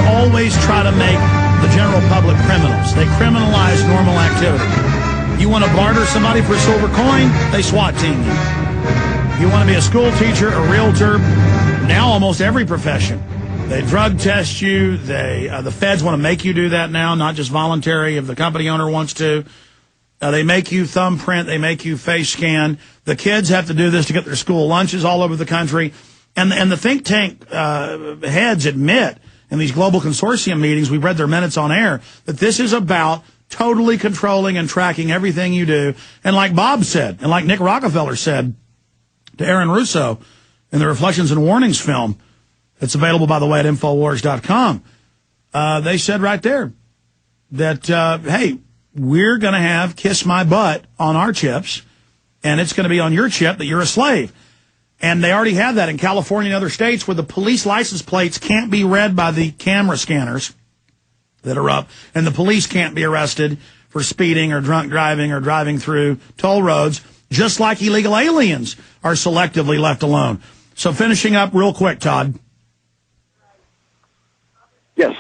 always try to make the general public criminals. They criminalize normal activity. You want to barter somebody for a silver coin? They SWAT team you. You want to be a school teacher, a realtor, now almost every profession. They drug test you. The feds want to make you do that now, not just voluntary if the company owner wants to. They make you thumbprint. They make you face scan. The kids have to do this to get their school lunches all over the country. And the think tank heads admit in these global consortium meetings, we've read their minutes on air, that this is about totally controlling and tracking everything you do. And like Bob said, and like Nick Rockefeller said to Aaron Russo in the Reflections and Warnings film, it's available, by the way, at Infowars.com. They said right there that, hey, we're going to have Kiss My Butt on our chips, and it's going to be on your chip that you're a slave. And they already have that in California and other states where the police license plates can't be read by the camera scanners that are up, and the police can't be arrested for speeding or drunk driving or driving through toll roads, just like illegal aliens are selectively left alone. So finishing up real quick, Todd. Yes.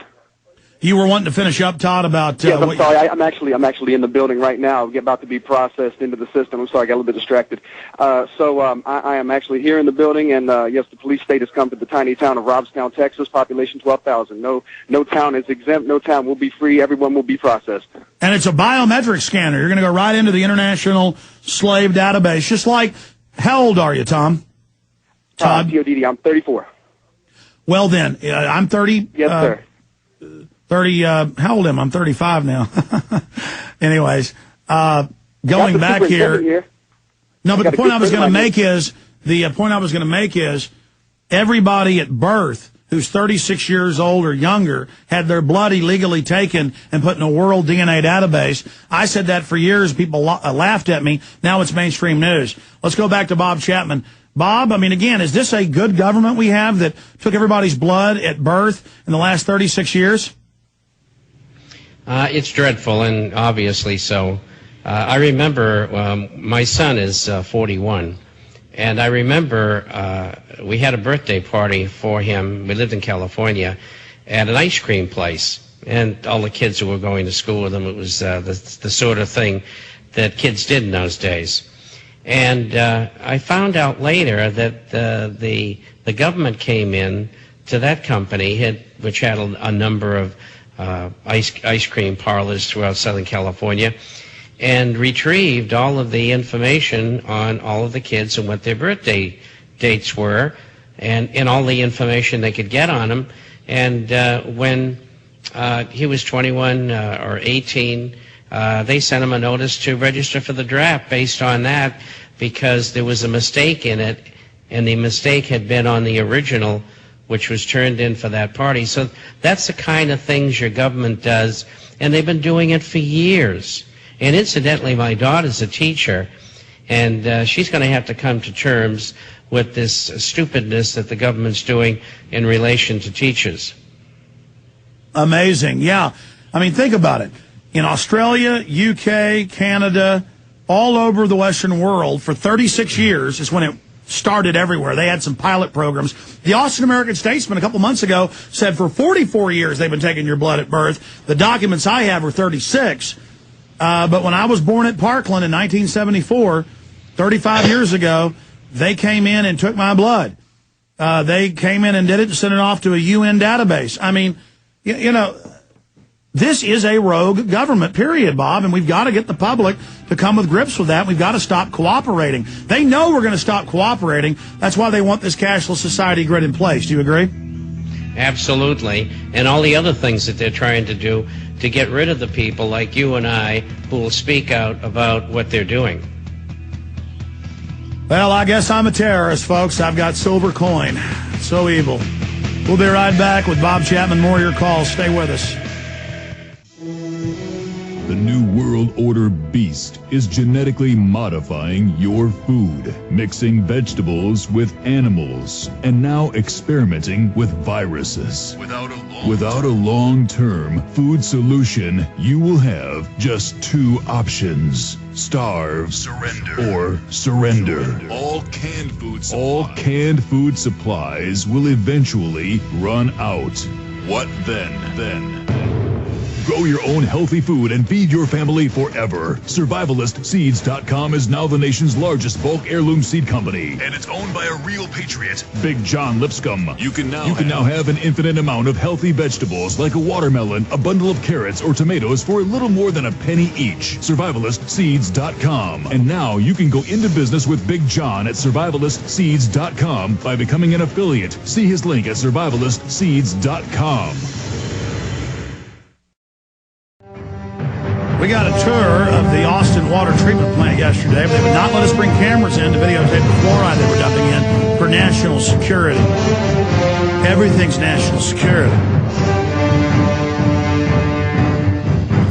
You were wanting to finish up, Todd, about... yes, I'm sorry. I'm actually in the building right now, about to be processed into the system. I'm sorry, I got a little bit distracted. I am actually here in the building, and yes, the police state has come to the tiny town of Robstown, Texas, population 12,000. No town is exempt. No town will be free. Everyone will be processed. And it's a biometric scanner. You're going to go right into the International Slave Database, just like... How old are you, Tom? Todd? TODD, I'm 34. Well, then, I'm 30. Yes, sir. 30, how old am I? I'm 35 now. Anyways, going back here. No, but the point I was going to make is, everybody at birth who's 36 years old or younger had their blood illegally taken and put in a world DNA database. I said that for years. People laughed at me. Now it's mainstream news. Let's go back to Bob Chapman. Bob, I mean, again, is this a good government we have that took everybody's blood at birth in the last 36 years? It's dreadful, and obviously so. I remember my son is 41, and I remember we had a birthday party for him. We lived in California at an ice cream place, and all the kids who were going to school with him, it was the sort of thing that kids did in those days. And I found out later that the government came in to that company, which had a number of ice cream parlors throughout Southern California, and retrieved all of the information on all of the kids and what their birthday dates were, and all the information they could get on them. And when he was 21 or 18, they sent him a notice to register for the draft based on that, because there was a mistake in it, and the mistake had been on the original, which was turned in for that party. So that's the kind of things your government does, and they've been doing it for years. And incidentally, my daughter's a teacher, and she's going to have to come to terms with this stupidness that the government's doing in relation to teachers. Amazing, yeah. I mean, think about it. In Australia, UK, Canada, all over the Western world, for 36 years is when it started everywhere. They had some pilot programs. The Austin American-Statesman a couple months ago said for 44 years they've been taking your blood at birth. The documents I have are 36. But when I was born at Parkland in 1974, 35 years ago, they came in and took my blood. They came in and did it and sent it off to a UN database. I mean, you know, this is a rogue government, period, Bob, and we've got to get the public to come with grips with that. We've got to stop cooperating. They know we're going to stop cooperating. That's why they want this cashless society grid in place. Do you agree? Absolutely. And all the other things that they're trying to do to get rid of the people like you and I who will speak out about what they're doing. Well, I guess I'm a terrorist, folks. I've got silver coin. It's so evil. We'll be right back with Bob Chapman. More of your calls. Stay with us. The New World Order beast is genetically modifying your food, mixing vegetables with animals, and now experimenting with viruses. Without a long-term food solution, you will have just two options: starve, or surrender. All canned food supplies will eventually run out. What then? Grow your own healthy food and feed your family forever. SurvivalistSeeds.com is now the nation's largest bulk heirloom seed company, and it's owned by a real patriot, Big John Lipscomb. You can now have an infinite amount of healthy vegetables like a watermelon, a bundle of carrots, or tomatoes for a little more than a penny each. SurvivalistSeeds.com. And now you can go into business with Big John at SurvivalistSeeds.com by becoming an affiliate. See his link at SurvivalistSeeds.com. We got a tour of the Austin water treatment plant yesterday, but they would not let us bring cameras in to videotape the fluoride they were dumping in for national security. Everything's national security.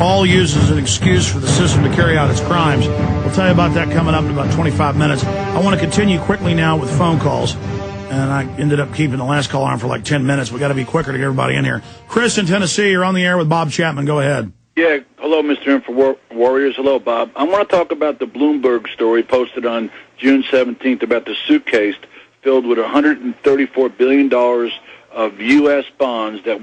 All used as an excuse for the system to carry out its crimes. We'll tell you about that coming up in about 25 minutes. I want to continue quickly now with phone calls, and I ended up keeping the last call on for like 10 minutes. We got to be quicker to get everybody in here. Chris in Tennessee, you're on the air with Bob Chapman. Go ahead. Yeah, hello, Mr. Warriors. Hello, Bob. I want to talk about the Bloomberg story posted on June 17th about the suitcase filled with $134 billion of U.S. bonds that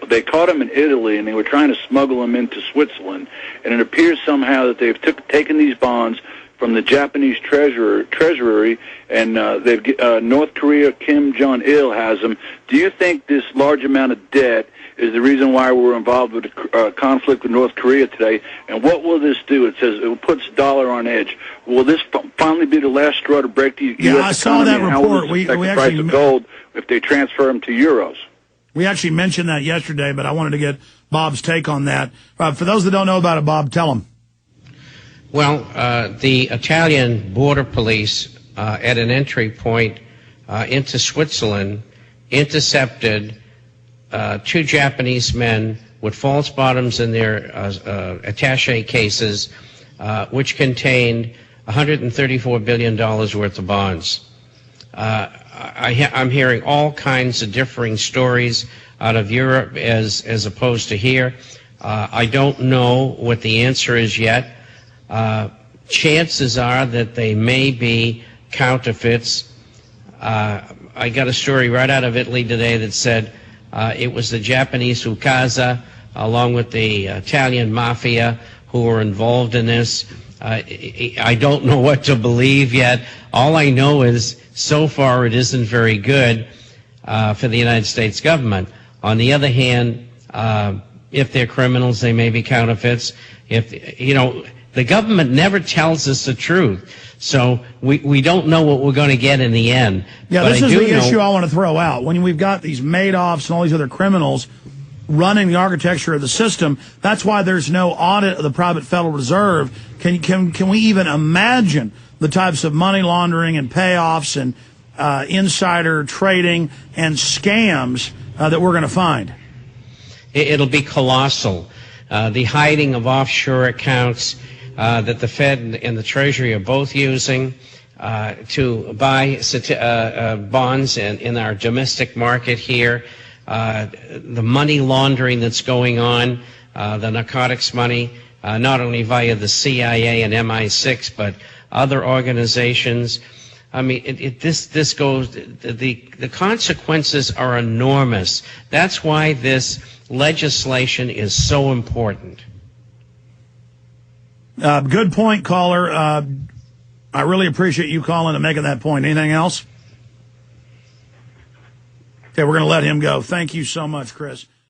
they caught them in Italy, and they were trying to smuggle them into Switzerland. And it appears somehow that they've taken these bonds from the Japanese treasury, and North Korea, Kim Jong-il has them. Do you think this large amount of debt is the reason why we're involved with the conflict with North Korea today? And what will this do? It says it puts dollar on edge. Will this finally be the last straw to break the U.S. economy? I saw that report. How will this affect the price of gold if they transfer them to euros? We actually mentioned that yesterday, but I wanted to get Bob's take on that. For those that don't know about it, Bob, tell them. Well, the Italian border police at an entry point into Switzerland intercepted two Japanese men with false bottoms in their attaché cases, which contained $134 billion worth of bonds. I'm hearing all kinds of differing stories out of Europe as opposed to here. I don't know what the answer is yet. Chances are that they may be counterfeits. I got a story right out of Italy today that said it was the Japanese Ukasa, along with the Italian mafia, who were involved in this. I don't know what to believe yet. All I know is, so far, it isn't very good for the United States government. On the other hand, if they're criminals, they may be counterfeits. The government never tells us the truth. So we don't know what we're going to get in the end. Yeah, but this is the issue I want to throw out. When we've got these Madoffs and all these other criminals running the architecture of the system, that's why there's no audit of the private Federal Reserve. Can we even imagine the types of money laundering and payoffs and insider trading and scams that we're going to find? It'll be colossal. The hiding of offshore accounts that the Fed and the Treasury are both using to buy bonds in our domestic market here, the money laundering that's going on, the narcotics money, not only via the CIA and MI6, but other organizations. I mean, this goes, the consequences are enormous. That's why this legislation is so important. Good point, caller. I really appreciate you calling and making that point. Anything else? Okay, we're going to let him go. Thank you so much, Chris.